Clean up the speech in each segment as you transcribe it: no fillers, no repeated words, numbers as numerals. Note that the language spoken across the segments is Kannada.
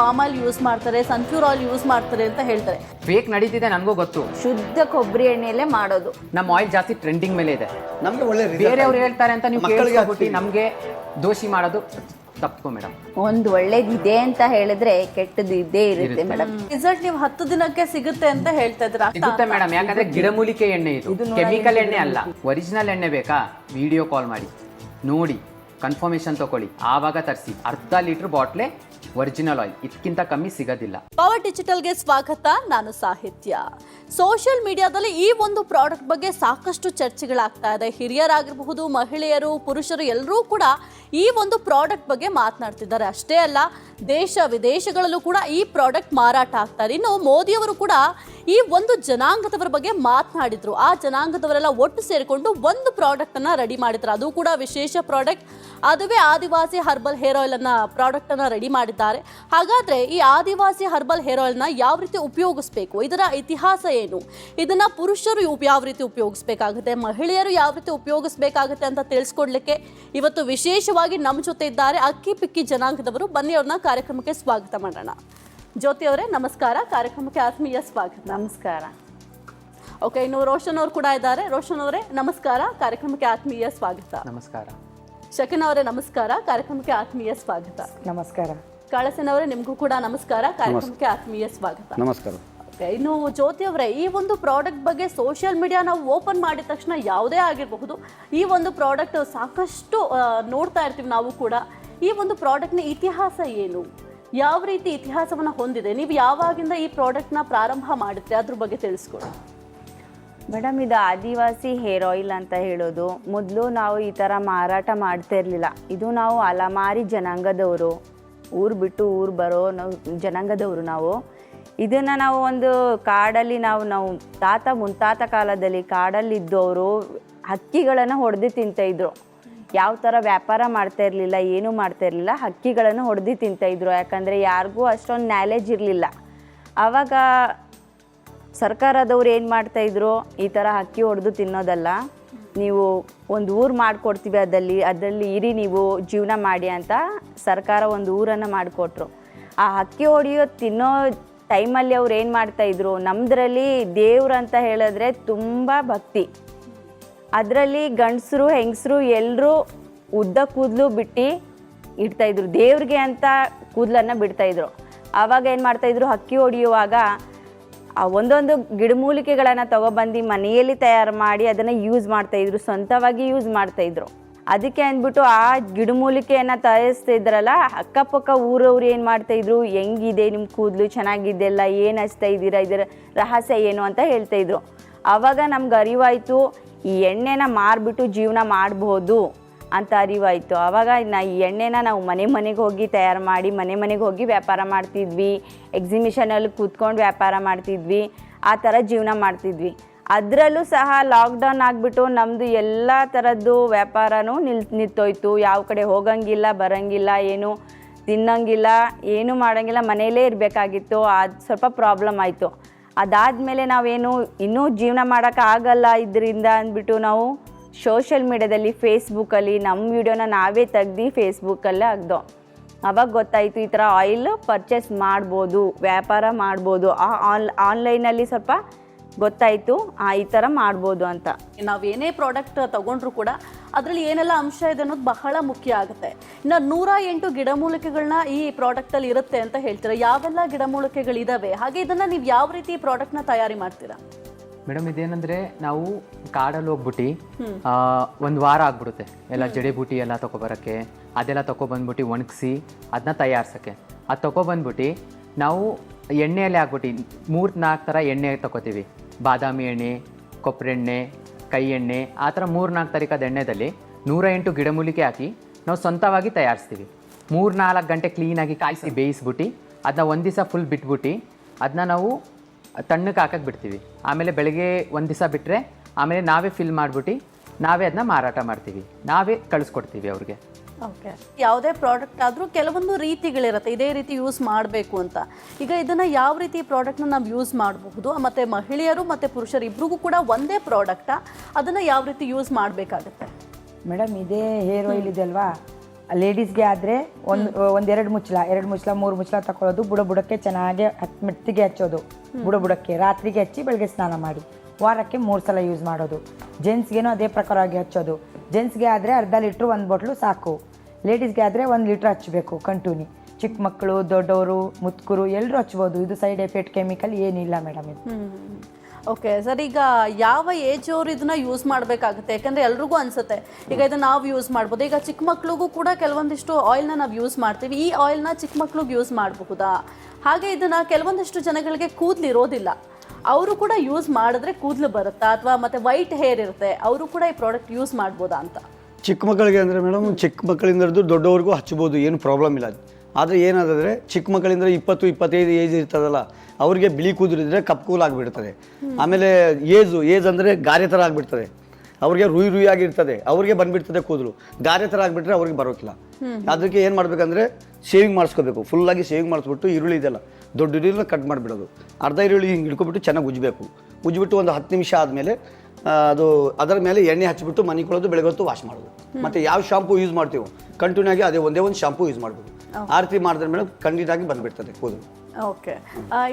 ಪಾಮ್ ಆಯಿಲ್ ಯೂಸ್ ಮಾಡ್ತಾರೆ, ಸನ್ಫ್ಯೂರ್ ಆಯಿಲ್ ಯೂಸ್ ಮಾಡ್ತಾರೆ ಅಂತ ಹೇಳ್ತಾರೆ. ಫೇಕ್ ನಡೀತಿದೆ, ನನಗೂ ಗೊತ್ತು. ಶುದ್ಧ ಕೊಬ್ಬರಿ ಎಣ್ಣೆಯಲ್ಲೇ ಮಾಡೋದು. ನಮ್ಮ ಆಯಿಲ್ ಜಾಸ್ತಿ ಟ್ರೆಂಡಿಂಗ್ ಮೇಲೆ ಇದೆ. ನಮ್ಗೆ ಒಳ್ಳೆ ಬೇರೆಯವ್ರು ಹೇಳ್ತಾರೆ ಅಂತ ನೀವು ಕೇಳ್ಬಿಟ್ಟು ನಮಗೆ ದೋಷಿ ಮಾಡೋದು ತಪ್ಪು ಮೇಡಮ್. ಒಂದು ಒಳ್ಳೇದಿದೆ ಅಂತ ಹೇಳಿದ್ರೆ ಕೆಟ್ಟದ್ದು ಇದ್ದೇ ಇರುತ್ತೆ ಮೇಡಮ್. ರಿಸಲ್ಟ್ ನೀವು 10 ದಿನಕ್ಕೆ ಸಿಗುತ್ತೆ ಅಂತ ಹೇಳ್ತಾ ಇದ್ರ. ಸಿಗುತ್ತೆ ಮೇಡಮ್, ಯಾಕಂದ್ರೆ ಗಿಡಮೂಲಿಕೆ ಎಣ್ಣೆ ಇದು, ಕೆಮಿಕಲ್ ಎಣ್ಣೆ ಅಲ್ಲ. ಒರಿಜಿನಲ್ ಎಣ್ಣೆ ಬೇಕಾ, ವಿಡಿಯೋ ಕಾಲ್ ಮಾಡಿ ನೋಡಿ, ಕನ್ಫರ್ಮೇಶನ್ ತಗೊಳ್ಳಿ, ಆವಾಗ ತರಿಸಿ. ಅರ್ಧ ಲೀಟರ್ ಬಾಟ್ಲೆ ಒರಿಜಿನಲ್ ಆಯಿಲ್, ಇದಕ್ಕಿಂತ ಕಮ್ಮಿ ಸಿಗೋದಿಲ್ಲ. ಪವರ್ ಡಿಜಿಟಲ್ಗೆ ಸ್ವಾಗತ. ನಾನು ಸಾಹಿತ್ಯ. ಸೋಷಿಯಲ್ ಮೀಡಿಯಾದಲ್ಲಿ ಈ ಒಂದು ಪ್ರಾಡಕ್ಟ್ ಬಗ್ಗೆ ಸಾಕಷ್ಟು ಚರ್ಚೆಗಳಾಗ್ತಾ ಇದೆ. ಹಿರಿಯರಾಗಿರಬಹುದು, ಮಹಿಳೆಯರು, ಪುರುಷರು ಎಲ್ಲರೂ ಕೂಡ ಈ ಒಂದು ಪ್ರಾಡಕ್ಟ್ ಬಗ್ಗೆ ಮಾತನಾಡ್ತಿದ್ದಾರೆ. ಅಷ್ಟೇ ಅಲ್ಲ, ದೇಶ ವಿದೇಶಗಳಲ್ಲೂ ಕೂಡ ಈ ಪ್ರಾಡಕ್ಟ್ ಮಾರಾಟ ಆಗ್ತಾರೆ. ಇನ್ನು ಮೋದಿಯವರು ಕೂಡ ಈ ಒಂದು ಜನಾಂಗದವರ ಬಗ್ಗೆ ಮಾತನಾಡಿದ್ರು. ಆ ಜನಾಂಗದವರೆಲ್ಲ ಒಟ್ಟು ಸೇರಿಕೊಂಡು ಒಂದು ಪ್ರಾಡಕ್ಟ್ ಅನ್ನ ರೆಡಿ ಮಾಡಿದ್ರು. ಅದು ಕೂಡ ವಿಶೇಷ ಪ್ರಾಡಕ್ಟ್. ಅದುವೇ ಆದಿವಾಸಿ ಹರ್ಬಲ್ ಹೇರ್ ಆಯಿಲ್ ಅನ್ನ ಪ್ರಾಡಕ್ಟ್ ಅನ್ನ ರೆಡಿ ಮಾಡಿದ್ದಾರೆ. ಹಾಗಾದ್ರೆ ಈ ಆದಿವಾಸಿ ಹರ್ಬಲ್ ಹೇರ್ ಆಯಿಲ್ ನ ಯಾವ ರೀತಿ ಉಪಯೋಗಿಸಬೇಕು, ಇದರ ಇತಿಹಾಸ ಏನು, ಇದನ್ನ ಪುರುಷರು ಯಾವ ರೀತಿ ಉಪಯೋಗಿಸಬೇಕಾಗುತ್ತೆ, ಮಹಿಳೆಯರು ಯಾವ ರೀತಿ ಉಪಯೋಗಿಸಬೇಕಾಗುತ್ತೆ ಅಂತ ತಿಳಿಸ್ಕೊಡ್ಲಿಕ್ಕೆ ಇವತ್ತು ವಿಶೇಷವಾಗಿ ನಮ್ಮ ಜೊತೆ ಇದ್ದಾರೆ ಅಕ್ಕಿ ಪಿಕ್ಕಿ ಜನಾಂಗದವರು. ಬನ್ನಿ ಅವ್ರನ್ನ ಕಾರ್ಯಕ್ರಮಕ್ಕೆ ಸ್ವಾಗತ ಮಾಡೋಣ. ಜ್ಯೋತಿ ಅವರೇ ನಮಸ್ಕಾರ, ಕಾರ್ಯಕ್ರಮಕ್ಕೆ ಆತ್ಮೀಯ ಸ್ವಾಗತ. ನಮಸ್ಕಾರ. ಓಕೆ, ಇನ್ನು ರೋಷನ್ ಅವರು ಕೂಡ ಇದ್ದಾರೆ. ರೋಷನ್ ಅವರೇ ನಮಸ್ಕಾರ, ಕಾರ್ಯಕ್ರಮಕ್ಕೆ ಆತ್ಮೀಯ ಸ್ವಾಗತ. ನಮಸ್ಕಾರ. ಶಕಿನ್ ಅವರೇ ನಮಸ್ಕಾರ, ಕಾರ್ಯಕ್ರಮಕ್ಕೆ ಆತ್ಮೀಯ ಸ್ವಾಗತ. ನಮಸ್ಕಾರ. ಕಾಳಸೇನ ಅವರೇ ನಿಮಗೂ ಕೂಡ ನಮಸ್ಕಾರ, ಕಾರ್ಯಕ್ರಮಕ್ಕೆ ಆತ್ಮೀಯ ಸ್ವಾಗತ. ನಮಸ್ಕಾರ. ಇನ್ನು ಜ್ಯೋತಿ ಅವರೇ, ಈ ಒಂದು ಪ್ರಾಡಕ್ಟ್ ಬಗ್ಗೆ ಸೋಷಿಯಲ್ ಮೀಡಿಯಾ ನಾವು ಓಪನ್ ಮಾಡಿದ ತಕ್ಷಣ ಯಾವುದೇ ಆಗಿರಬಹುದು, ಈ ಒಂದು ಪ್ರಾಡಕ್ಟ್ ಸಾಕಷ್ಟು ನೋಡ್ತಾ ಇರ್ತೀವಿ ನಾವು ಕೂಡ. ಈ ಒಂದು ಪ್ರಾಡಕ್ಟ್ನ ಇತಿಹಾಸ ಏನು, ಯಾವ ರೀತಿ ಇತಿಹಾಸವನ್ನು ಹೊಂದಿದೆ, ನೀವು ಯಾವಾಗಿಂದ ಈ ಪ್ರಾಡಕ್ಟ್ನ ಪ್ರಾರಂಭ ಮಾಡಿದ್ರೆ ಅದ್ರ ಬಗ್ಗೆ ತಿಳಿಸ್ಕೊಡಿ. ಮೇಡಮ್, ಇದು ಆದಿವಾಸಿ ಹೇರ್ ಆಯಿಲ್ ಅಂತ ಹೇಳೋದು ಮೊದಲು ನಾವು ಈ ಥರ ಮಾರಾಟ ಮಾಡ್ತಾ ಇರಲಿಲ್ಲ. ಇದು ನಾವು ಅಲಮಾರಿ ಜನಾಂಗದವರು, ಊರು ಬಿಟ್ಟು ಊರು ಬರೋ ಜನಾಂಗದವರು ನಾವು. ಇದನ್ನು ನಾವು ಒಂದು ಕಾಡಲ್ಲಿ ನಾವು ತಾತ ಮುತ್ತಾತ ಕಾಲದಲ್ಲಿ ಕಾಡಲ್ಲಿದ್ದವರು ಹಕ್ಕಿಗಳನ್ನು ಹೊಡೆದು ತಿಂತಾಯಿದ್ರು. ಯಾವ ಥರ ವ್ಯಾಪಾರ ಮಾಡ್ತಾ ಇರಲಿಲ್ಲ, ಏನೂ ಮಾಡ್ತಾ ಇರಲಿಲ್ಲ, ಹಕ್ಕಿಗಳನ್ನು ಹೊಡೆದು ತಿಂತಾಯಿದ್ರು. ಯಾಕಂದರೆ ಯಾರಿಗೂ ಅಷ್ಟೊಂದು ನಾಲೆಜ್ ಇರಲಿಲ್ಲ. ಆವಾಗ ಸರ್ಕಾರದವ್ರು ಏನು ಮಾಡ್ತಾಯಿದ್ರು, ಈ ಥರ ಹಕ್ಕಿ ಹೊಡೆದು ತಿನ್ನೋದಲ್ಲ, ನೀವು ಒಂದು ಊರು ಮಾಡಿಕೊಡ್ತೀವಿ, ಅದರಲ್ಲಿ ಇರಿ, ನೀವು ಜೀವನ ಮಾಡಿ ಅಂತ ಸರ್ಕಾರ ಒಂದು ಊರನ್ನು ಮಾಡಿಕೊಟ್ರು. ಆ ಹಕ್ಕಿ ಹೊಡೆಯೋದು ತಿನ್ನೋ ಟೈಮಲ್ಲಿ ಅವ್ರು ಏನು ಮಾಡ್ತಾಯಿದ್ರು, ನಮ್ಮದ್ರಲ್ಲಿ ದೇವ್ರು ಅಂತ ಹೇಳಿದ್ರೆ ತುಂಬ ಭಕ್ತಿ. ಅದರಲ್ಲಿ ಗಂಡಸರು ಹೆಂಗಸರು ಎಲ್ಲರೂ ಉದ್ದ ಕೂದಲು ಬಿಟ್ಟು ಇಡ್ತಾಯಿದ್ರು, ದೇವ್ರಿಗೆ ಅಂತ ಕೂದಲನ್ನು ಬಿಡ್ತಾಯಿದ್ರು. ಆವಾಗ ಏನು ಮಾಡ್ತಾಯಿದ್ರು, ಹಕ್ಕಿ ಹೊಡೆಯುವಾಗ ಆ ಒಂದೊಂದು ಗಿಡಮೂಲಿಕೆಗಳನ್ನು ತೊಗೊಬಂದು ಮನೆಯಲ್ಲಿ ತಯಾರು ಮಾಡಿ ಅದನ್ನು ಯೂಸ್ ಮಾಡ್ತಾಯಿದ್ರು, ಸ್ವಂತವಾಗಿ ಯೂಸ್ ಮಾಡ್ತಾಯಿದ್ರು. ಅದಕ್ಕೆ ಅಂದ್ಬಿಟ್ಟು ಆ ಗಿಡಮೂಲಿಕೆಯನ್ನು ತಯಾರಿಸ್ತಿದ್ರಲ್ಲ, ಅಕ್ಕಪಕ್ಕ ಊರವ್ರು ಏನು ಮಾಡ್ತಾಯಿದ್ರು, ಹೆಂಗಿದೆ ನಿಮ್ಮ ಕೂದಲು, ಚೆನ್ನಾಗಿದೆಯಲ್ಲ, ಏನು ಹಚ್ತಾ ಇದ್ದೀರಾ, ಇದರ ರಹಸ್ಯ ಏನು ಅಂತ ಹೇಳ್ತಾಯಿದ್ರು. ಆವಾಗ ನಮ್ಗೆ ಅರಿವಾಯಿತು, ಈ ಎಣ್ಣೆನ ಮಾರಿಬಿಟ್ಟು ಜೀವನ ಮಾಡ್ಬೋದು ಅಂತ ಅರಿವಾಯಿತು. ಆವಾಗ ಈ ಎಣ್ಣೆನ ನಾವು ಮನೆಗೆ ಹೋಗಿ ತಯಾರು ಮಾಡಿ ಮನೆಗೆ ಹೋಗಿ ವ್ಯಾಪಾರ ಮಾಡ್ತಿದ್ವಿ. ಎಕ್ಸಿಬಿಷನಲ್ಲಿ ಕೂತ್ಕೊಂಡು ವ್ಯಾಪಾರ ಮಾಡ್ತಿದ್ವಿ, ಆ ಥರ ಜೀವನ ಮಾಡ್ತಿದ್ವಿ. ಅದರಲ್ಲೂ ಸಹ ಲಾಕ್ಡೌನ್ ಆಗಿಬಿಟ್ಟು ನಮ್ಮದು ಎಲ್ಲ ಥರದ್ದು ವ್ಯಾಪಾರನೂ ನಿಂತೋಯ್ತು. ಯಾವ ಕಡೆ ಹೋಗಂಗಿಲ್ಲ, ಬರೋಂಗಿಲ್ಲ, ಏನು ತಿನ್ನೋಂಗಿಲ್ಲ, ಏನೂ ಮಾಡೋಂಗಿಲ್ಲ, ಮನೆಯಲ್ಲೇ ಇರಬೇಕಾಗಿತ್ತು. ಅದು ಸ್ವಲ್ಪ ಪ್ರಾಬ್ಲಮ್ ಆಯಿತು. ಅದಾದಮೇಲೆ ನಾವೇನು ಇನ್ನೂ ಜೀವನ ಮಾಡೋಕ್ಕಾಗಲ್ಲ ಇದರಿಂದ ಅಂದ್ಬಿಟ್ಟು ನಾವು ಸೋಷಿಯಲ್ ಮೀಡ್ಯಾದಲ್ಲಿ ಫೇಸ್ಬುಕ್ಕಲ್ಲಿ ನಮ್ಮ ವಿಡಿಯೋನ ನಾವೇ ತೆಗ್ದು ಫೇಸ್ಬುಕ್ಕಲ್ಲೇ ಹಾಕ್ದೋ. ಆವಾಗ ಗೊತ್ತಾಯಿತು ಈ ಥರ ಆಯಿಲ್ ಪರ್ಚೇಸ್ ಮಾಡ್ಬೋದು, ವ್ಯಾಪಾರ ಮಾಡ್ಬೋದು. ಆನ್ಲೈನಲ್ಲಿ ಸ್ವಲ್ಪ ಗೊತ್ತಾಯಿತು ಈ ಥರ ಮಾಡ್ಬೋದು ಅಂತ. ನಾವೇನೇ ಪ್ರಾಡಕ್ಟ್ ತಗೊಂಡ್ರು ಕೂಡ ಅದರಲ್ಲಿ ಏನೆಲ್ಲ ಅಂಶ ಇದೆ ಅನ್ನೋದು ಬಹಳ ಮುಖ್ಯ ಆಗುತ್ತೆ. ಇನ್ನು 108 ಗಿಡಮೂಲಿಕೆಗಳನ್ನ ಈ ಪ್ರಾಡಕ್ಟಲ್ಲಿ ಇರುತ್ತೆ ಅಂತ ಹೇಳ್ತೀರಾ. ಯಾವೆಲ್ಲ ಗಿಡಮೂಲಿಕೆಗಳಿದಾವೆ, ಹಾಗೆ ಇದನ್ನು ನೀವು ಯಾವ ರೀತಿ ಈ ಪ್ರಾಡಕ್ಟ್ನ ತಯಾರಿ ಮಾಡ್ತೀರಾ? ಮೇಡಮ್, ಇದೇನಂದ್ರೆ ನಾವು ಕಾಡಲ್ಲಿ ಹೋಗ್ಬಿಟ್ಟು ಒಂದು ವಾರ ಆಗ್ಬಿಡುತ್ತೆ ಎಲ್ಲ ಜಡಿ ಬೂಟಿ ಎಲ್ಲ ತೊಗೊಬರೋಕ್ಕೆ. ಅದೆಲ್ಲ ತೊಗೊಬಂದ್ಬಿಟ್ಟು ಒಣಗಿಸಿ ಅದನ್ನ ತಯಾರಿಸೋಕ್ಕೆ. ಅದು ತೊಗೊಬಂದ್ಬಿಟ್ಟು ನಾವು ಎಣ್ಣೆಯಲ್ಲಿ ಹಾಕ್ಬಿಟ್ಟು 3-4 ಥರ ಎಣ್ಣೆ ತೊಗೋತೀವಿ. ಬಾದಾಮಿ ಎಣ್ಣೆ, ಕೊಬ್ಬರಿ ಎಣ್ಣೆ, ಕೈ ಎಣ್ಣೆ, ಆ ಥರ 3-4 ತರಕಾದ ಎಣ್ಣೆದಲ್ಲಿ 108 ಗಿಡಮೂಲಿಕೆ ಹಾಕಿ ನಾವು ಸ್ವಂತವಾಗಿ ತಯಾರಿಸ್ತೀವಿ. 3-4 ಗಂಟೆ ಕ್ಲೀನಾಗಿ ಕಾಯಿಸಿ ಬೇಯಿಸ್ಬಿಟ್ಟು ಅದನ್ನ ಒಂದು ದಿವಸ ಫುಲ್ ಬಿಟ್ಬಿಟ್ಟು ಅದನ್ನ ನಾವು ತಣ್ಣಕ್ಕೆ ಹಾಕಕ್ಕೆ ಬಿಡ್ತೀವಿ. ಆಮೇಲೆ ಬೆಳಗ್ಗೆ ಒಂದು ದಿವಸ ಬಿಟ್ಟರೆ ಆಮೇಲೆ ನಾವೇ ಫಿಲ್ ಮಾಡಿಬಿಟ್ಟು ನಾವೇ ಅದನ್ನ ಮಾರಾಟ ಮಾಡ್ತೀವಿ, ನಾವೇ ಕಳಿಸ್ಕೊಡ್ತೀವಿ ಅವ್ರಿಗೆ. ಓಕೆ, ಯಾವುದೇ ಪ್ರಾಡಕ್ಟ್ ಆದರೂ ಕೆಲವೊಂದು ರೀತಿಗಳಿರುತ್ತೆ, ಇದೇ ರೀತಿ ಯೂಸ್ ಮಾಡಬೇಕು ಅಂತ. ಈಗ ಇದನ್ನು ಯಾವ ರೀತಿ ಪ್ರಾಡಕ್ಟ್ನ ನಾವು ಯೂಸ್ ಮಾಡಬಹುದು, ಮತ್ತು ಮಹಿಳೆಯರು ಮತ್ತು ಪುರುಷರು ಇಬ್ರಿಗೂ ಕೂಡ ಒಂದೇ ಪ್ರಾಡಕ್ಟಾ, ಅದನ್ನು ಯಾವ ರೀತಿ ಯೂಸ್ ಮಾಡಬೇಕಾಗುತ್ತೆ? ಮೇಡಮ್, ಇದೇ ಹೇರ್ ಆಯಿಲ್ ಇದೆ ಅಲ್ವಾ, ಲೇಡೀಸ್ಗೆ ಆದರೆ ಒಂದೆರಡು ಮುಚ್ಚಳ 3 ಮುಚ್ಚಳ ತಗೊಳ್ಳೋದು, ಬುಡಕ್ಕೆ ಚೆನ್ನಾಗಿ ಮೆತ್ತಿಗೆ ಹಚ್ಚೋದು, ಬುಡಕ್ಕೆ ರಾತ್ರಿಗೆ ಹಚ್ಚಿ ಬೆಳಗ್ಗೆ ಸ್ನಾನ ಮಾಡಿ ವಾರಕ್ಕೆ 3 ಸಲ ಯೂಸ್ ಮಾಡೋದು. ಜೆಂಟ್ಸ್ಗೇನೋ ಅದೇ ಪ್ರಕಾರವಾಗಿ ಹಚ್ಚೋದು. ಜೆಂಟ್ಸ್ಗೆ ಆದರೆ ಅರ್ಧ ಲೀಟ್ರು 1 ಬಾಟ್ಲು ಸಾಕು. ಲೇಡೀಸ್ಗೆ ಆದರೆ 1 ಲೀಟ್ರ್ ಹಚ್ಚಬೇಕು ಕಂಟಿನ್ಯೂ. ಚಿಕ್ಕ ಮಕ್ಕಳು, ದೊಡ್ಡವರು, ಮುತ್ಕರು ಎಲ್ಲರೂ ಹಚ್ಬೋದು. ಇದು ಸೈಡ್ ಎಫೆಕ್ಟ್ ಕೆಮಿಕಲ್ ಏನಿಲ್ಲ ಮೇಡಮ್ ಇದು. ಓಕೆ ಸರ್, ಈಗ ಯಾವ ಏಜ್ ಅವರು ಇದನ್ನ ಯೂಸ್ ಮಾಡಬೇಕಾಗುತ್ತೆ? ಯಾಕಂದರೆ ಎಲ್ರಿಗೂ ಅನಿಸುತ್ತೆ ಈಗ ಇದನ್ನು ನಾವು ಯೂಸ್ ಮಾಡ್ಬೋದು. ಈಗ ಚಿಕ್ಕ ಮಕ್ಳಿಗೂ ಕೂಡ ಕೆಲವೊಂದಿಷ್ಟು ಆಯಿಲ್ನ ನಾವು ಯೂಸ್ ಮಾಡ್ತೀವಿ. ಈ ಆಯಿಲ್ನ ಚಿಕ್ಕ ಮಕ್ಳಿಗೆ ಯೂಸ್ ಮಾಡಬಹುದಾ? ಹಾಗೆ ಇದನ್ನು ಕೆಲವೊಂದಿಷ್ಟು ಜನಗಳಿಗೆ ಕೂದಲು ಇರೋದಿಲ್ಲ, ಅವರು ಕೂಡ ಯೂಸ್ ಮಾಡಿದ್ರೆ ಕೂದಲು ಬರುತ್ತಾ? ಅಥವಾ ಮತ್ತೆ ವೈಟ್ ಹೇರ್ ಇರುತ್ತೆ, ಅವರು ಕೂಡ ಈ ಪ್ರಾಡಕ್ಟ್ ಯೂಸ್ ಮಾಡ್ಬೋದಾ ಅಂತ? ಚಿಕ್ಕ ಮಕ್ಕಳಿಗೆ ಅಂದರೆ ಮೇಡಮ್, ಚಿಕ್ಕ ಮಕ್ಕಳಿಂದ ಹಿಡಿದು ದೊಡ್ಡವ್ರಿಗೂ ಹಚ್ಬೋದು, ಏನು ಪ್ರಾಬ್ಲಮ್ ಇಲ್ಲ. ಆದರೆ ಏನಾದರೆ ಚಿಕ್ಕ ಮಕ್ಕಳಿಂದ 20-25 ಏಜ್ ಇರ್ತದಲ್ಲ, ಅವರಿಗೆ ಬಿಳಿ ಕೂದಲಿದ್ರೆ ಕಪ್ಪು ಕೂಲ್ ಆಗಿಬಿಡ್ತದೆ. ಆಮೇಲೆ ಏಜ್ ಅಂದರೆ ಗಾರೆ ಥರ ಆಗಿಬಿಡ್ತದೆ, ಅವ್ರಿಗೆ ರುಯಿ ಆಗಿರ್ತದೆ, ಅವ್ರಿಗೆ ಬಂದುಬಿಡ್ತದೆ ಕೂದಲು. ಗಾರೆ ಥರ ಆಗಿಬಿಟ್ರೆ ಅವ್ರಿಗೆ ಬರೋಕ್ಕಿಲ್ಲ. ಅದಕ್ಕೆ ಏನು ಮಾಡಬೇಕಂದ್ರೆ ಶೇವಿಂಗ್ ಮಾಡಿಸ್ಕೋಬೇಕು. ಫುಲ್ಲಾಗಿ ಶೇವಿಂಗ್ ಮಾಡಿಸ್ಬಿಟ್ಟು ಈರುಳ್ಳಿ ಇದೆಲ್ಲ ದೊಡ್ಡ ಈರುಳ್ಳಿನ ಕಟ್ ಮಾಡಿಬಿಡೋದು. ಅರ್ಧ ಈರುಳ್ಳಿ ಹಿಂಗೆ ಹಿಡ್ಕೊಬಿಟ್ಟು ಚೆನ್ನಾಗಿ ಉಜ್ಜಿಬಿಟ್ಟು ಒಂದು 10 ನಿಮಿಷ ಆದಮೇಲೆ ಅದು ಅದರ ಮೇಲೆ ಎಣ್ಣೆ ಹಚ್ಚಿಬಿಟ್ಟು ಮನಿಕೊಳ್ಳೋದು, ಬೆಳಗ್ಗೆ ಹೊತ್ತು ವಾಶ್ ಮಾಡೋದು. ಮತ್ತು ಯಾವ ಶಾಂಪೂ ಯೂಸ್ ಮಾಡ್ತೀವೋ ಕಂಟಿನ್ಯೂ ಆಗಿ ಅದೇ ಒಂದೇ ಒಂದು ಶಾಂಪೂ ಯೂಸ್ ಮಾಡ್ಬೋದು. ಆ ರೀತಿ ಮಾಡಿದ್ರೆ ಮೇಡಮ್ ಖಂಡಿತ ಆಗಿ ಬಂದುಬಿಡ್ತದೆ ಕೂದಲು. ಓಕೆ,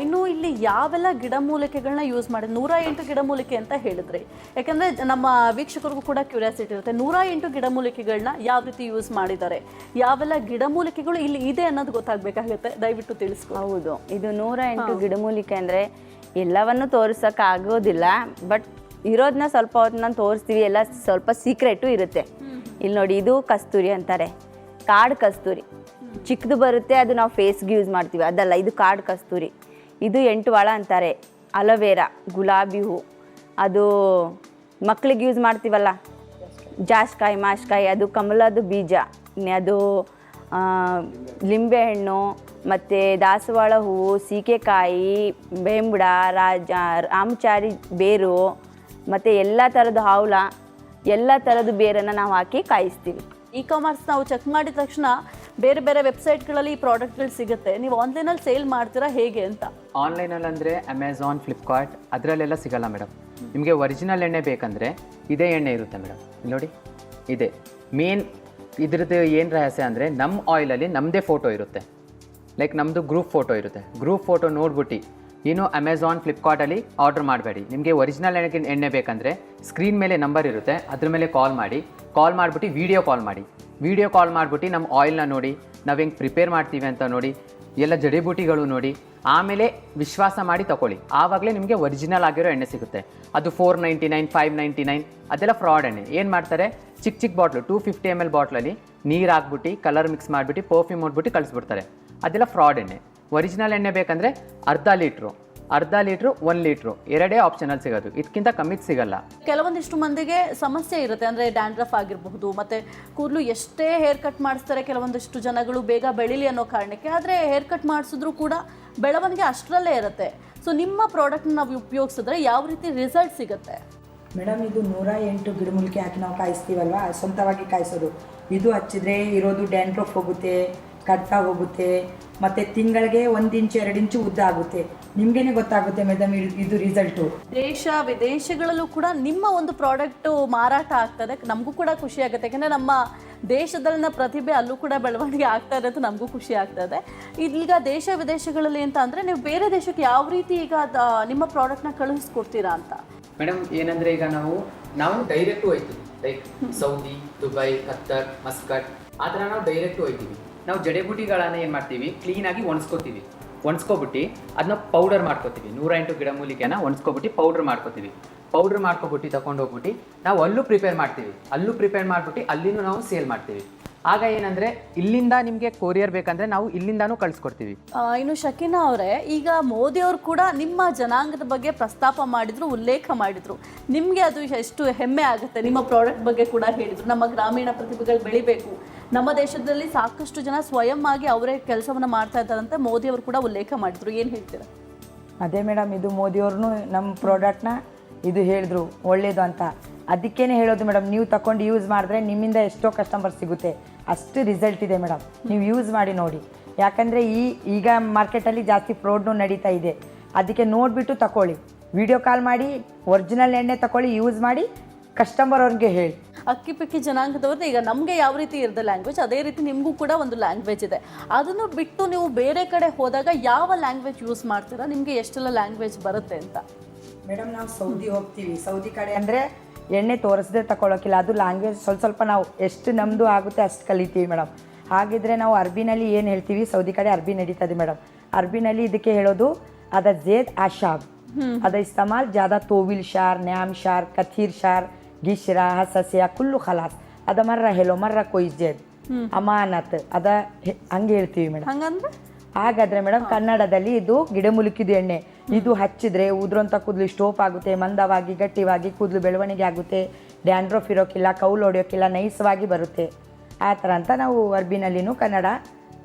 ಇನ್ನು ಇಲ್ಲಿ ಯಾವೆಲ್ಲ ಗಿಡಮೂಲಿಕೆಗಳನ್ನ ಯೂಸ್ ಮಾಡಿ? 108 ಗಿಡಮೂಲಿಕೆ ಅಂತ ಹೇಳಿದ್ರಿ. ಯಾಕಂದರೆ ನಮ್ಮ ವೀಕ್ಷಕರಿಗೂ ಕೂಡ ಕ್ಯೂರಿಯಾಸಿಟಿ ಇರುತ್ತೆ, 108 ಗಿಡಮೂಲಿಕೆಗಳನ್ನ ಯಾವ ರೀತಿ ಯೂಸ್ ಮಾಡಿದ್ದಾರೆ, ಯಾವೆಲ್ಲ ಗಿಡಮೂಲಿಕೆಗಳು ಇಲ್ಲಿ ಇದೆ ಅನ್ನೋದು ಗೊತ್ತಾಗಬೇಕಾಗುತ್ತೆ. ದಯವಿಟ್ಟು ತಿಳಿಸ್ಕೊ. ಹೌದು, ಇದು 108 ಗಿಡಮೂಲಿಕೆ ಅಂದರೆ ಎಲ್ಲವನ್ನು ತೋರಿಸೋಕ್ಕಾಗೋದಿಲ್ಲ, ಬಟ್ ಇರೋದನ್ನ ಸ್ವಲ್ಪ ಹೊತ್ತನ್ನ ತೋರಿಸ್ತೀವಿ. ಎಲ್ಲ ಸ್ವಲ್ಪ ಸೀಕ್ರೆಟು ಇರುತ್ತೆ. ಇಲ್ಲಿ ನೋಡಿ, ಇದು ಕಸ್ತೂರಿ ಅಂತಾರೆ, ಕಾಡು ಕಸ್ತೂರಿ. ಚಿಕ್ಕದು ಬರುತ್ತೆ, ಅದು ನಾವು ಫೇಸ್ಗೆ ಯೂಸ್ ಮಾಡ್ತೀವಿ, ಅದಲ್ಲ, ಇದು ಕಾಡು ಕಸ್ತೂರಿ. ಇದು 8 ವಾಳ ಅಂತಾರೆ, ಅಲೋವೆರಾ, ಗುಲಾಬಿ ಹೂ, ಅದು ಮಕ್ಕಳಿಗೆ ಯೂಸ್ ಮಾಡ್ತೀವಲ್ಲ, ಜಾಸ್ಕಾಯಿ, ಮಾಸ್ಕಾಯಿ, ಅದು ಕಮಲದ ಬೀಜ, ಅದು ಲಿಂಬೆಹಣ್ಣು, ಮತ್ತು ದಾಸವಾಳ ಹೂವು, ಸೀಗೆಕಾಯಿ, ಬೆಂಬಡ, ರಾಮಚಾರಿ ಬೇರು, ಮತ್ತು ಎಲ್ಲ ಥರದ ಹಾವ್ಲ, ಎಲ್ಲ ಥರದ ಬೇರನ್ನು ನಾವು ಹಾಕಿ ಕಾಯಿಸ್ತೀವಿ. ಇ ಕಾಮರ್ಸ್ ನಾವು ಚೆಕ್ ಮಾಡಿದ ತಕ್ಷಣ ಬೇರೆ ಬೇರೆ ವೆಬ್ಸೈಟ್ಗಳಲ್ಲಿ ಈ ಪ್ರಾಡಕ್ಟ್ಗಳು ಸಿಗುತ್ತೆ. ನೀವು ಆನ್ಲೈನಲ್ಲಿ ಸೇಲ್ ಮಾಡ್ತೀರಾ ಹೇಗೆ ಅಂತ? ಆನ್ಲೈನಲ್ಲಿ ಅಂದರೆ ಅಮೆಝಾನ್, ಫ್ಲಿಪ್ಕಾರ್ಟ್ ಅದರಲ್ಲೆಲ್ಲ ಸಿಗಲ್ಲ ಮೇಡಮ್. ನಿಮಗೆ ಒರಿಜಿನಲ್ ಎಣ್ಣೆ ಬೇಕಂದರೆ ಇದೇ ಎಣ್ಣೆ ಇರುತ್ತೆ ಮೇಡಮ್. ನೋಡಿ, ಇದೆ ಮೇನ್. ಇದ್ರದ್ದು ಏನು ರಹಸ್ಯ ಅಂದರೆ ನಮ್ಮ ಆಯಿಲಲ್ಲಿ ನಮ್ಮದೇ ಫೋಟೋ ಇರುತ್ತೆ, ಲೈಕ್ ನಮ್ಮದು ಗ್ರೂಪ್ ಫೋಟೋ ಇರುತ್ತೆ. ಗ್ರೂಪ್ ಫೋಟೋ ನೋಡ್ಬಿಟ್ಟು ಇನ್ನು ಅಮೆಝಾನ್, ಫ್ಲಿಪ್ಕಾರ್ಟಲ್ಲಿ ಆರ್ಡರ್ ಮಾಡಬೇಡಿ. ನಿಮಗೆ ಒರಿಜಿನಲ್ ಎಣ್ಣೆ ಬೇಕಂದರೆ ಸ್ಕ್ರೀನ್ ಮೇಲೆ ನಂಬರ್ ಇರುತ್ತೆ, ಅದ್ರ ಮೇಲೆ ಕಾಲ್ ಮಾಡಿಬಿಟ್ಟು ವಿಡಿಯೋ ಕಾಲ್ ಮಾಡಿಬಿಟ್ಟು ನಮ್ಮ ಆಯಿಲ್ನ ನೋಡಿ, ನಾವು ಹೆಂಗೆ ಪ್ರಿಪೇರ್ ಮಾಡ್ತೀವಿ ಅಂತ ನೋಡಿ, ಎಲ್ಲ ಜಡಿಬೂಟಿಗಳು ನೋಡಿ, ಆಮೇಲೆ ವಿಶ್ವಾಸ ಮಾಡಿ ತಗೊಳ್ಳಿ. ಆವಾಗಲೇ ನಿಮಗೆ ಒರಿಜಿನಲ್ ಆಗಿರೋ ಎಣ್ಣೆ ಸಿಗುತ್ತೆ. ಅದು 499, 599 ಅದೆಲ್ಲ ಫ್ರಾಡ್ ಎಣ್ಣೆ. ಏನು ಮಾಡ್ತಾರೆ, ಚಿಕ್ಕ ಬಾಟ್ಲು 250 ml ಬಾಟ್ಲಲ್ಲಿ ನೀರು ಹಾಕ್ಬಿಟ್ಟು ಕಲರ್ ಮಿಕ್ಸ್ ಮಾಡಿಬಿಟ್ಟು ಪರ್ಫ್ಯೂಮ್ ಮಾಡಿಬಿಟ್ಟು ಕಳಿಸ್ಬಿಡ್ತಾರೆ. ಅದೆಲ್ಲ ಫ್ರಾಡ್ ಎಣ್ಣೆ. ಒರಿಜಿನಲ್ ಎಣ್ಣೆ ಬೇಕಂದರೆ ಅರ್ಧ ಲೀಟ್ರು, 1 ಲೀಟ್ರು, ಎರಡೇ ಆಪ್ಷನಲ್ಲಿ ಸಿಗೋದು, ಇದಕ್ಕಿಂತ ಕಮ್ಮಿದು ಸಿಗಲ್ಲ. ಕೆಲವೊಂದಿಷ್ಟು ಮಂದಿಗೆ ಸಮಸ್ಯೆ ಇರುತ್ತೆ, ಅಂದರೆ ಡ್ಯಾಂಡ್ರಫ್ ಆಗಿರಬಹುದು, ಮತ್ತು ಕೂದಲು ಎಷ್ಟೇ ಹೇರ್ ಕಟ್ ಮಾಡಿಸ್ತಾರೆ ಕೆಲವೊಂದಿಷ್ಟು ಜನಗಳು ಬೇಗ ಬೆಳೀಲಿ ಅನ್ನೋ ಕಾರಣಕ್ಕೆ. ಆದರೆ ಹೇರ್ ಕಟ್ ಮಾಡಿಸಿದ್ರು ಕೂಡ ಬೆಳವಣಿಗೆ ಅಷ್ಟರಲ್ಲೇ ಇರುತ್ತೆ. ಸೊ ನಿಮ್ಮ ಪ್ರಾಡಕ್ಟ್ನ ನಾವು ಉಪಯೋಗಿಸಿದ್ರೆ ಯಾವ ರೀತಿ ರಿಸಲ್ಟ್ ಸಿಗುತ್ತೆ? ಮೇಡಮ್, ಇದು 108 ಗಿಡಮೂಲಿಕೆ ಹಾಕಿ ನಾವು ಕಾಯಿಸ್ತೀವಲ್ವ, ಸ್ವಂತವಾಗಿ ಕಾಯಿಸೋದು. ಇದು ಹಚ್ಚಿದ್ರೆ ಇರೋದು ಡ್ಯಾಂಡ್ರಫ್ ಹೋಗುತ್ತೆ, ಕಡ್ತಾ ಹೋಗುತ್ತೆ, ಮತ್ತು ತಿಂಗಳಿಗೆ 1 ಇಂಚು 2 ಇಂಚು ಉದ್ದ ಆಗುತ್ತೆ. ನಿಮಗೇನೆ ಗೊತ್ತಾಗುತ್ತೆ ಮೇಡಮ್ ಇದು ರಿಸಲ್ಟು. ದೇಶ ವಿದೇಶಗಳಲ್ಲೂ ಕೂಡ ನಿಮ್ಮ ಒಂದು ಪ್ರಾಡಕ್ಟು ಮಾರಾಟ ಆಗ್ತದೆ, ನಮಗೂ ಕೂಡ ಖುಷಿ ಆಗುತ್ತೆ. ಯಾಕೆಂದರೆ ನಮ್ಮ ದೇಶದಲ್ಲಿನ ಪ್ರತಿಭೆ ಅಲ್ಲೂ ಕೂಡ ಬೆಳವಣಿಗೆ ಆಗ್ತಾ ಇರೋದು ನಮಗೂ ಖುಷಿ ಆಗ್ತದೆ. ಈಗ ದೇಶ ವಿದೇಶಗಳಲ್ಲಿ ಅಂತ ಅಂದರೆ ನೀವು ಬೇರೆ ದೇಶಕ್ಕೆ ಯಾವ ರೀತಿ ಈಗ ನಿಮ್ಮ ಪ್ರಾಡಕ್ಟ್ನ ಕಳುಹಿಸ್ಕೊಡ್ತೀರಾ ಅಂತ? ಮೇಡಮ್, ಏನಂದರೆ ಈಗ ನಾವು ಡೈರೆಕ್ಟ್ ಹೋಯ್ತೀವಿ, like Saudi, Dubai, Qatar, Muscat ಆ ಥರ ನಾವು ಡೈರೆಕ್ಟ್ ಹೋಯ್ತೀವಿ. ನಾವು ಜಡಿಬೂಟಿಗಳನ್ನು ಏನು ಮಾಡ್ತೀವಿ, ಕ್ಲೀನಾಗಿ ಒಣಸ್ಕೊಬಿಟ್ಟು ಅದನ್ನ ಪೌಡರ್ ಮಾಡ್ಕೋತೀವಿ. 108 ಗಿಡಮೂಲಿಕೆನ ಒಣಸ್ಕೊಬಿಟ್ಟು ಪೌಡರ್ ಮಾಡ್ಕೊಬಿಟ್ಟು ತಗೊಂಡು ಹೋಗ್ಬಿಟ್ಟು ನಾವು ಅಲ್ಲೂ ಪ್ರಿಪೇರ್ ಮಾಡಿಬಿಟ್ಟು ಅಲ್ಲಿನೂ ನಾವು ಸೇಲ್ ಮಾಡ್ತೀವಿ. ಆಗ ಏನಂದರೆ ಇಲ್ಲಿಂದ ನಿಮಗೆ ಕೊರಿಯರ್ ಬೇಕಂದರೆ ನಾವು ಇಲ್ಲಿಂದಾನೂ ಕಳಿಸ್ಕೊಡ್ತೀವಿ. ಇನ್ನು ಶಕೀನಾ ಅವರೇ, ಈಗ ಮೋದಿ ಅವರು ಕೂಡ ನಿಮ್ಮ ಜನಾಂಗದ ಬಗ್ಗೆ ಪ್ರಸ್ತಾಪ ಮಾಡಿದ್ರು, ಉಲ್ಲೇಖ ಮಾಡಿದ್ರು. ನಿಮಗೆ ಅದು ಎಷ್ಟು ಹೆಮ್ಮೆ ಆಗುತ್ತೆ? ನಿಮ್ಮ ಪ್ರಾಡಕ್ಟ್ ಬಗ್ಗೆ ಕೂಡ ಹೇಳಿದರು, ನಮ್ಮ ಗ್ರಾಮೀಣ ಪ್ರತಿಭೆಗಳು ಬೆಳಿಬೇಕು, ನಮ್ಮ ದೇಶದಲ್ಲಿ ಸಾಕಷ್ಟು ಜನ ಸ್ವಯಂ ಆಗಿ ಅವರೇ ಕೆಲಸವನ್ನು ಮಾಡ್ತಾ ಇದ್ದಾರಂತೆ ಮೋದಿ ಅವರು ಕೂಡ ಉಲ್ಲೇಖ ಮಾಡಿದ್ರು. ಏನು ಹೇಳ್ತೀರಾ? ಅದೇ ಮೇಡಮ್, ಇದು ಮೋದಿಯವ್ರನ್ನೂ ನಮ್ಮ ಪ್ರಾಡಕ್ಟ್ನ ಇದು ಹೇಳಿದ್ರು ಒಳ್ಳೇದು ಅಂತ. ಅದಕ್ಕೇನೆ ಹೇಳೋದು ಮೇಡಮ್, ನೀವು ತಗೊಂಡು ಯೂಸ್ ಮಾಡಿದ್ರೆ ನಿಮ್ಮಿಂದ ಎಷ್ಟೋ ಕಸ್ಟಮರ್ ಸಿಗುತ್ತೆ, ಅಷ್ಟು ರಿಸಲ್ಟ್ ಇದೆ ಮೇಡಮ್. ನೀವು ಯೂಸ್ ಮಾಡಿ ನೋಡಿ. ಯಾಕಂದರೆ ಈಗ ಮಾರ್ಕೆಟಲ್ಲಿ ಜಾಸ್ತಿ ಫ್ರಾಡ್ನು ನಡೀತಾ ಇದೆ. ಅದಕ್ಕೆ ನೋಡಿಬಿಟ್ಟು ತಗೊಳ್ಳಿ, ವಿಡಿಯೋ ಕಾಲ್ ಮಾಡಿ ಒರಿಜಿನಲ್ ಎಣ್ಣೆ ತಗೊಳ್ಳಿ, ಯೂಸ್ ಮಾಡಿ, ಕಸ್ಟಮರ್ ಅವ್ರಿಗೆ ಹೇಳಿ. ಅಕ್ಕಿ ಪಿಕ್ಕಿ ಜನಾಂಗದವ್ರದ್ದು ಈಗ ನಮಗೆ ಯಾವ ರೀತಿ ಇರುತ್ತೆ ಲ್ಯಾಂಗ್ವೇಜ್, ಅದೇ ರೀತಿ ನಿಮಗೂ ಕೂಡ ಒಂದು ಲ್ಯಾಂಗ್ವೇಜ್ ಇದೆ. ಅದನ್ನು ಬಿಟ್ಟು ನೀವು ಬೇರೆ ಕಡೆ ಹೋದಾಗ ಯಾವ ಲ್ಯಾಂಗ್ವೇಜ್ ಯೂಸ್ ಮಾಡ್ತೀರಾ? ನಿಮಗೆ ಎಷ್ಟೆಲ್ಲ ಲ್ಯಾಂಗ್ವೇಜ್ ಬರುತ್ತೆ ಅಂತ? ಮೇಡಮ್ ನಾವು ಸೌದಿ ಹೋಗ್ತೀವಿ, ಸೌದಿ ಕಡೆ ಅಂದರೆ ಎಣ್ಣೆ ತೋರಿಸದೆ ತಗೊಳಕಿಲ್ಲ, ಅದು ಲ್ಯಾಂಗ್ವೇಜ್ ಸ್ವಲ್ಪ ನಾವು ಎಷ್ಟು ನಮ್ಮದು ಆಗುತ್ತೆ ಅಷ್ಟು ಕಲಿತೀವಿ ಮೇಡಮ್. ಹಾಗಿದ್ರೆ ನಾವು ಅರ್ಬಿನಲ್ಲಿ ಏನು ಹೇಳ್ತೀವಿ, ಸೌದಿ ಕಡೆ ಅರ್ಬಿ ನಡೀತದೆ ಮೇಡಮ್. ಅರ್ಬಿನಲ್ಲಿ ಇದಕ್ಕೆ ಹೇಳೋದು ಅದ ಜೇದ್ ಆಶಾಬ್, ಅದ ಇಸ್ತಮಾಲ್ ಜಾದಾ ತೋವಿಲ್ ಶಾರ್, ನ್ಯಾಮ್ ಶಾರ್, ಕಥೀರ್ ಶಾರ್, ಗಿಶ್ರಾ, ಹಸಸ್ಯ ಕುಲ್ಲು ಖಲಾಸ್, ಅದ ಮರ್ರ ಹೇಳೋ ಮರ್ರ ಕೊಯ್ಜೇದ್ ಅಮಾನತ್, ಅದ ಹಂಗೆ ಹೇಳ್ತೀವಿ ಮೇಡಮ್. ಹಂಗಂದ್ರೆ ಹಾಗಾದ್ರೆ ಮೇಡಮ್ ಕನ್ನಡದಲ್ಲಿ ಇದು ಗಿಡಮೂಲಿಕೆದು ಎಣ್ಣೆ, ಇದು ಹಚ್ಚಿದ್ರೆ ಉದ್ರಂತ ಕೂದಲು ಸ್ಟೋಪ್ ಆಗುತ್ತೆ, ಮಂದವಾಗಿ ಗಟ್ಟಿವಾಗಿ ಕೂದಲು ಬೆಳವಣಿಗೆ ಆಗುತ್ತೆ, ಡ್ಯಾಂಡ್ರಫ್ ಇರೋಕ್ಕಿಲ್ಲ, ಕೌಲು ಹೊಡೆಯೋಕ್ಕಿಲ್ಲ, ನೈಸವಾಗಿ ಬರುತ್ತೆ. ಆ ಥರ ಅಂತ ನಾವು ಅರ್ಬಿನಲ್ಲಿನೂ ಕನ್ನಡ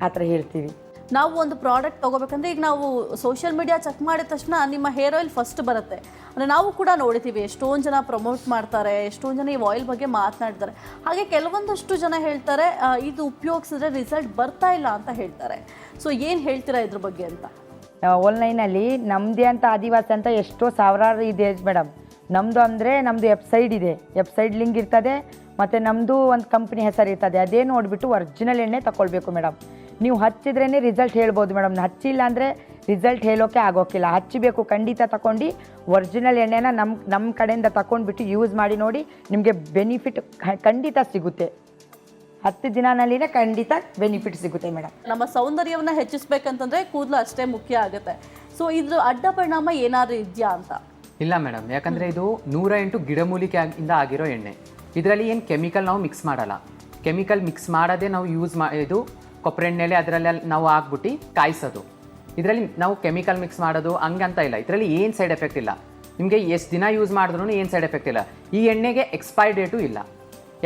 ಆ ಥರ ಹೇಳ್ತೀವಿ. ನಾವು ಒಂದು ಪ್ರಾಡಕ್ಟ್ ತೊಗೋಬೇಕಂದ್ರೆ ಈಗ ನಾವು ಸೋಷಿಯಲ್ ಮೀಡಿಯಾ ಚೆಕ್ ಮಾಡಿದ ತಕ್ಷಣ ನಿಮ್ಮ ಹೇರ್ ಆಯಿಲ್ ಫಸ್ಟ್ ಬರುತ್ತೆ. ಅಂದರೆ ನಾವು ಕೂಡ ನೋಡ್ತೀವಿ ಎಷ್ಟೊಂದು ಜನ ಪ್ರಮೋಟ್ ಮಾಡ್ತಾರೆ, ಎಷ್ಟೊಂದು ಜನ ಈ ಆಯಿಲ್ ಬಗ್ಗೆ ಮಾತನಾಡ್ತಾರೆ. ಹಾಗೆ ಕೆಲವೊಂದಷ್ಟು ಜನ ಹೇಳ್ತಾರೆ ಇದು ಉಪಯೋಗಿಸಿದ್ರೆ ರಿಸಲ್ಟ್ ಬರ್ತಾ ಇಲ್ಲ ಅಂತ ಹೇಳ್ತಾರೆ. ಸೊ ಏನು ಹೇಳ್ತೀರಾ ಇದ್ರ ಬಗ್ಗೆ ಅಂತ? ಆನ್ಲೈನಲ್ಲಿ ನಮ್ಮದೇ ಅಂತ ಆದಿವಾಸಿ ಅಂತ ಎಷ್ಟೋ ಸಾವಿರಾರು ಇದೆ ಮೇಡಮ್. ನಮ್ಮದು ಅಂದರೆ ನಮ್ಮದು ವೆಬ್ಸೈಟ್ ಇದೆ, ವೆಬ್ಸೈಟ್ ಲಿಂಕ್ ಇರ್ತದೆ, ಮತ್ತು ನಮ್ಮದು ಒಂದು ಕಂಪ್ನಿ ಹೆಸರು ಇರ್ತದೆ. ಅದೇ ನೋಡಿಬಿಟ್ಟು ಒರಿಜಿನಲ್ ಎಣ್ಣೆ ತಗೊಳ್ಬೇಕು ಮೇಡಮ್. ನೀವು ಹಚ್ಚಿದ್ರೇ ರಿಸಲ್ಟ್ ಹೇಳ್ಬೋದು ಮೇಡಮ್, ಹಚ್ಚಿಲ್ಲ ಅಂದರೆ ರಿಸಲ್ಟ್ ಹೇಳೋಕ್ಕೆ ಆಗೋಕ್ಕಿಲ್ಲ. ಹಚ್ಚಬೇಕು ಖಂಡಿತ, ತಗೊಂಡು ಒರಿಜಿನಲ್ ಎಣ್ಣೆನ ನಮ್ಮ ಕಡೆಯಿಂದ ತಗೊಂಡ್ಬಿಟ್ಟು ಯೂಸ್ ಮಾಡಿ ನೋಡಿ, ನಿಮಗೆ ಬೆನಿಫಿಟ್ ಖಂಡಿತ ಸಿಗುತ್ತೆ. 10 ದಿನದಲ್ಲಿನೇ ಖಂಡಿತ ಬೆನಿಫಿಟ್ ಸಿಗುತ್ತೆ ಮೇಡಮ್. ನಮ್ಮ ಸೌಂದರ್ಯವನ್ನು ಹೆಚ್ಚಿಸ್ಬೇಕಂತಂದ್ರೆ ಕೂದಲು ಅಷ್ಟೇ ಮುಖ್ಯ ಆಗುತ್ತೆ. ಸೊ ಇದ್ರ ಅಡ್ಡ ಪರಿಣಾಮ ಏನಾದರೂ ಇದೆಯಾ ಅಂತ? ಇಲ್ಲ ಮೇಡಮ್, ಯಾಕಂದರೆ ಇದು 108 ಗಿಡಮೂಲಿಕೆಯಿಂದ ಆಗಿರೋ ಎಣ್ಣೆ. ಇದರಲ್ಲಿ ಏನು ಕೆಮಿಕಲ್ ನಾವು ಮಿಕ್ಸ್ ಮಾಡಲ್ಲ. ಕೆಮಿಕಲ್ ಮಿಕ್ಸ್ ಮಾಡೋದೇ ನಾವು ಯೂಸ್ ಇದು ಕೊಬ್ಬರಿ ಎಣ್ಣೆಲೆ ಅದರಲ್ಲಿ ನಾವು ಹಾಕ್ಬಿಟ್ಟು ಕಾಯಿಸೋದು. ಇದರಲ್ಲಿ ನಾವು ಕೆಮಿಕಲ್ ಮಿಕ್ಸ್ ಮಾಡೋದು ಹಂಗಂತ ಇಲ್ಲ. ಇದರಲ್ಲಿ ಏನು ಸೈಡ್ ಎಫೆಕ್ಟ್ ಇಲ್ಲ. ನಿಮಗೆ ಎಷ್ಟು ದಿನ ಯೂಸ್ ಮಾಡಿದ್ರೂ ಏನು ಸೈಡ್ ಎಫೆಕ್ಟ್ ಇಲ್ಲ. ಈ ಎಣ್ಣೆಗೆ ಎಕ್ಸ್ಪೈರ್ ಡೇಟು ಇಲ್ಲ.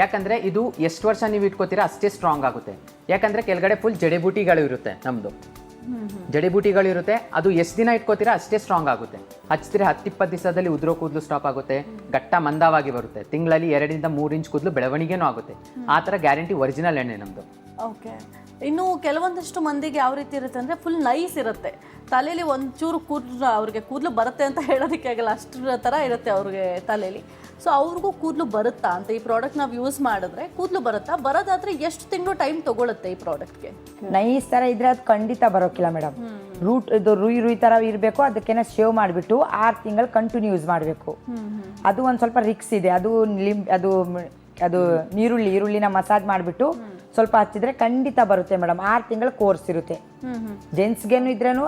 ಯಾಕಂದರೆ ಇದು ಎಷ್ಟು ವರ್ಷ ನೀವು ಇಟ್ಕೋತೀರಾ ಅಷ್ಟೇ ಸ್ಟ್ರಾಂಗ್ ಆಗುತ್ತೆ. ಯಾಕಂದರೆ ಕೆಳಗಡೆ ಫುಲ್ ಜಡಿಬೂಟಿಗಳು ಇರುತ್ತೆ, ನಮ್ಮದು ಜಡಿಬೂಟಿಗಳು ಇರುತ್ತೆ. ಅದು ಎಷ್ಟು ದಿನ ಇಟ್ಕೋತೀರಾ ಅಷ್ಟೇ ಸ್ಟ್ರಾಂಗ್ ಆಗುತ್ತೆ. ಹಚ್ಚಿದ್ರೆ 10-20 ದಿವಸದಲ್ಲಿ ಉದುರೋ ಕೂದಲು ಸ್ಟಾಪ್ ಆಗುತ್ತೆ, ಗಟ್ಟ ಮಂದವಾಗಿ ಬರುತ್ತೆ. ತಿಂಗಳಲ್ಲಿ 2 3 ಇಂಚ್ ಕೂದಲು ಬೆಳವಣಿಗೆನೂ ಆಗುತ್ತೆ. ಆ ಥರ ಗ್ಯಾರಂಟಿ ಒರಿಜಿನಲ್ ಎಣ್ಣೆ ನಮ್ಮದು. ಓಕೆ. ಇನ್ನು ಕೆಲವೊಂದಷ್ಟು ಮಂದಿಗೆ ಯಾವ ರೀತಿ ಇರುತ್ತೆ ಅಂದರೆ ಫುಲ್ ನೈಸ್ ಇರುತ್ತೆ, ತಲೆಯಲ್ಲಿ ಒಂಚೂರು ಕೂದಲು ಅವ್ರಿಗೆ ಕೂದಲು ಬರುತ್ತೆ ಅಂತ ಹೇಳೋದಕ್ಕೆ ಆಗಲ್ಲ, ಅಷ್ಟರ ಥರ ಇರುತ್ತೆ ಅವ್ರಿಗೆ ತಲೆಯಲ್ಲಿ. ಸೊ ಅವ್ರಿಗೂ ಕೂದಲು ಬರುತ್ತಾ ಅಂತ ಈ ಪ್ರಾಡಕ್ಟ್ ನಾವು ಯೂಸ್ ಮಾಡಿದ್ರೆ ಕೂದಲು ಬರುತ್ತಾ? ಬರೋದಾದ್ರೆ ಎಷ್ಟು ತಿಂಗಳು ಟೈಮ್ ತಗೊಳುತ್ತೆ ಈ ಪ್ರಾಡಕ್ಟ್ಗೆ? ನೈಸ್ ಥರ ಇದ್ರೆ ಅದು ಖಂಡಿತ ಬರೋಕ್ಕಿಲ್ಲ ಮೇಡಮ್. ರೂಟ್ ಇದು ರುಯ್ ಥರ ಇರಬೇಕು. ಅದಕ್ಕೇನೆ ಶೇವ್ ಮಾಡಿಬಿಟ್ಟು 6 ತಿಂಗಳು ಕಂಟಿನ್ಯೂ ಯೂಸ್ ಮಾಡಬೇಕು. ಅದು ಒಂದು ಸ್ವಲ್ಪ ರಿಕ್ಸ್ ಇದೆ. ಅದು ಈರುಳ್ಳಿನ ಮಸಾಜ್ ಮಾಡಿಬಿಟ್ಟು ಸ್ವಲ್ಪ ಹಚ್ಚಿದ್ರೆ ಖಂಡಿತ ಬರುತ್ತೆ ಮೇಡಮ್. 6 ತಿಂಗಳು ಕೋರ್ಸ್ ಇರುತ್ತೆ. ಜೆಂಟ್ಸ್ಗೇನು ಇದ್ರೇನು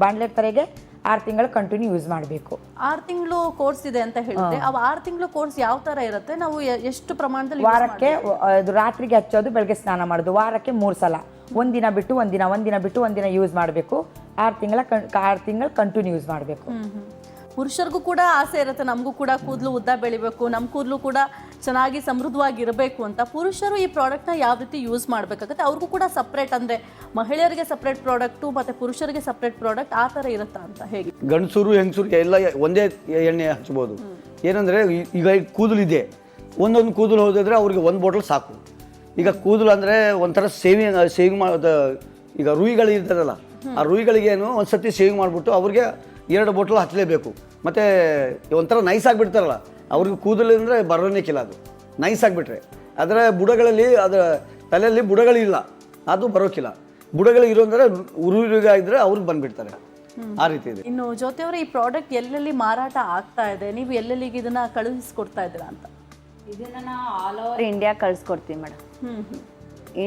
ಬಾಂಡ್ಲೆ ಥರಗೆ 6 ತಿಂಗಳು ಕಂಟಿನ್ಯೂ ಯೂಸ್ ಮಾಡಬೇಕು. 6 ತಿಂಗಳು ಕೋರ್ಸ್ ಇದೆ ಅಂತ ಹೇಳಿದ್ರೆ ಅವು 6 ತಿಂಗಳು ಕೋರ್ಸ್ ಯಾವ ತರ ಇರುತ್ತೆ? ನಾವು ಎಷ್ಟು ಪ್ರಮಾಣದಲ್ಲಿ ವಾರಕ್ಕೆ ಅದು ರಾತ್ರಿಗೆ ಹಚ್ಚೋದು, ಬೆಳಗ್ಗೆ ಸ್ನಾನ ಮಾಡೋದು. ವಾರಕ್ಕೆ 3 ಸಲ, ಒಂದಿನ ಬಿಟ್ಟು ಒಂದಿನ ಯೂಸ್ ಮಾಡಬೇಕು. 6 ತಿಂಗಳು ಕಂಟಿನ್ಯೂ ಯೂಸ್ ಮಾಡಬೇಕು. ಪುರುಷರಿಗೂ ಕೂಡ ಆಸೆ ಇರುತ್ತೆ, ನಮಗೂ ಕೂಡ ಕೂದಲು ಉದ್ದ ಬೆಳಿಬೇಕು, ನಮ್ಮ ಕೂದಲು ಕೂಡ ಚೆನ್ನಾಗಿ ಸಮೃದ್ಧವಾಗಿರಬೇಕು ಅಂತ. ಪುರುಷರು ಈ ಪ್ರಾಡಕ್ಟ್ನ ಯಾವ ರೀತಿ ಯೂಸ್ ಮಾಡಬೇಕಾಗುತ್ತೆ? ಅವ್ರಿಗೂ ಕೂಡ ಸಪ್ರೇಟ್, ಅಂದರೆ ಮಹಿಳೆಯರಿಗೆ ಸಪ್ರೇಟ್ ಪ್ರಾಡಕ್ಟು ಮತ್ತು ಪುರುಷರಿಗೆ ಸಪ್ರೇಟ್ ಪ್ರಾಡಕ್ಟ್ ಆ ಥರ ಇರುತ್ತಾ ಅಂತ ಹೇಗೆ? ಗಂಡಸರು ಹೆಂಗಸರು ಎಲ್ಲ ಒಂದೇ ಎಣ್ಣೆ ಹಚ್ಬೋದು. ಏನಂದರೆ ಈಗ ಕೂದಲು ಇದೆ, ಒಂದೊಂದು ಕೂದಲು ಹೋದಿದ್ರೆ ಅವ್ರಿಗೆ 1 ಬಾಟಲ್ ಸಾಕು. ಈಗ ಕೂದಲು ಅಂದರೆ ಒಂಥರ ಸೇವಿಂಗ್ ಮಾಡೋದು. ಈಗ ರೂಯಿಗಳು ಇರ್ತದಲ್ಲ, ಆ ರೂಯಿಗಳಿಗೇನು ಒಂದು ಸತಿ ಸೇವಿಂಗ್ ಮಾಡಿಬಿಟ್ಟು ಅವ್ರಿಗೆ 2 ಬಾಟಲ್ ಹಚ್ಚಲೇಬೇಕು. ಮತ್ತು ಒಂಥರ ನೈಸ್ ಆಗಿಬಿಡ್ತಾರಲ್ಲ, ಅವ್ರಿಗೆ ಕೂದಲು ಅಂದರೆ ಬರೋನೇಕಿಲ್ಲ. ಅದು ನೈಸ್ ಆಗಿಬಿಟ್ರೆ ಅದರ ಬುಡಗಳಲ್ಲಿ, ಅದರ ತಲೆಯಲ್ಲಿ ಬುಡಗಳಿಲ್ಲ, ಅದು ಬರೋಕ್ಕಿಲ್ಲ. ಬುಡಗಳು ಇರೋ ಅಂದರೆ ಉರುಗಾಗಿದ್ರೆ ಅವ್ರಿಗೆ ಬಂದುಬಿಡ್ತಾರೆ. ಆ ರೀತಿ ಇದೆ. ಇನ್ನು ಜೊತೆಯವರು ಈ ಪ್ರಾಡಕ್ಟ್ ಎಲ್ಲೆಲ್ಲಿ ಮಾರಾಟ ಆಗ್ತಾ ಇದೆ, ನೀವು ಎಲ್ಲೆಲ್ಲಿಗೆ ಇದನ್ನ ಕಳುಹಿಸ್ಕೊಡ್ತಾ ಇದ್ದೀರಾ ಅಂತ? ಇದನ್ನು ನಾವು ಆಲ್ ಓವರ್ ಇಂಡಿಯಾ ಕಳಿಸ್ಕೊಡ್ತೀವಿ ಮೇಡಮ್.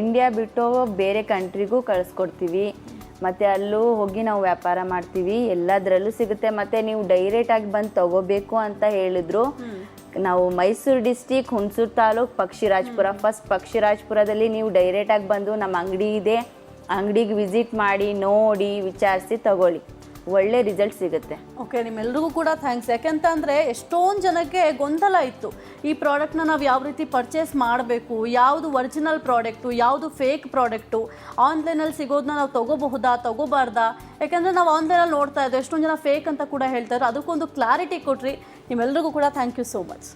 ಇಂಡಿಯಾ ಬಿಟ್ಟು ಬೇರೆ ಕಂಟ್ರಿಗೂ ಕಳಿಸ್ಕೊಡ್ತೀವಿ. ಮತ್ತು ಅಲ್ಲೂ ಹೋಗಿ ನಾವು ವ್ಯಾಪಾರ ಮಾಡ್ತೀವಿ, ಎಲ್ಲದರಲ್ಲೂ ಸಿಗುತ್ತೆ. ಮತ್ತು ನೀವು ಡೈರೆಕ್ಟಾಗಿ ಬಂದು ತಗೋಬೇಕು ಅಂತ ಹೇಳಿದ್ರು, ನಾವು ಮೈಸೂರು ಡಿಸ್ಟಿಕ್, ಹುಣಸೂರು ತಾಲೂಕು, ಪಕ್ಷಿರಾಜಪುರ. ಫಸ್ಟ್ ಪಕ್ಷಿರಾಜಪುರದಲ್ಲಿ ನೀವು ಡೈರೆಕ್ಟಾಗಿ ಬಂದು ನಮ್ಮ ಅಂಗಡಿ ಇದೆ, ಅಂಗಡಿಗೆ ವಿಸಿಟ್ ಮಾಡಿ ನೋಡಿ ವಿಚಾರಿಸಿ ತಗೊಳ್ಳಿ, ಒಳ್ಳೆ ರಿಸಲ್ಟ್ ಸಿಗುತ್ತೆ. ಓಕೆ, ನಿಮ್ಮೆಲ್ರಿಗೂ ಕೂಡ ಥ್ಯಾಂಕ್ಸ್. ಯಾಕೆಂತಂದರೆ ಎಷ್ಟೊಂದು ಜನಕ್ಕೆ ಗೊಂದಲ ಇತ್ತು, ಈ ಪ್ರಾಡಕ್ಟ್ನ ನಾವು ಯಾವ ರೀತಿ ಪರ್ಚೇಸ್ ಮಾಡಬೇಕು, ಯಾವುದು ಒರಿಜಿನಲ್ ಪ್ರಾಡಕ್ಟು, ಯಾವುದು ಫೇಕ್ ಪ್ರಾಡಕ್ಟು, ಆನ್ಲೈನಲ್ಲಿ ಸಿಗೋದನ್ನ ನಾವು ತೊಗೋಬಹುದಾ ತೊಗೋಬಾರ್ದಾ? ಯಾಕೆಂದರೆ ನಾವು ಆನ್ಲೈನಲ್ಲಿ ನೋಡ್ತಾ ಇದ್ದೀವಿ ಎಷ್ಟೊಂದು ಜನ ಫೇಕ್ ಅಂತ ಕೂಡ ಹೇಳ್ತಾರೆ. ಅದಕ್ಕೊಂದು ಕ್ಲಾರಿಟಿ ಕೊಟ್ರಿ, ನಿಮ್ಮೆಲ್ರಿಗೂ ಕೂಡ thank you so much.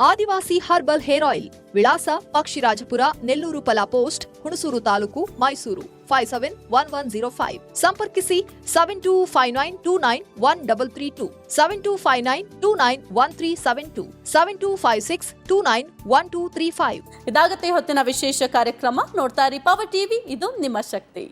Adivasi herbal hair oil, ವಿಳಾಸ ಪಕ್ಷಿರಾಜಪುರ, ನೆಲ್ಲೂರು ಪಲಾ ಪೋಸ್ಟ್, ಹುಣಸೂರು ತಾಲೂಕು, ಮೈಸೂರು 571105. ಸಂಪರ್ಕಿಸಿ 7259291332, 7259291372, 7256291235. ಇದಾಗತ್ತೆ ಹೊತ್ತಿನ ವಿಶೇಷ ಕಾರ್ಯಕ್ರಮ. ನೋಡ್ತಾ ಇರಿ ಪವರ್ ಟಿವಿ, ಇದು ನಿಮ್ಮ ಶಕ್ತಿ.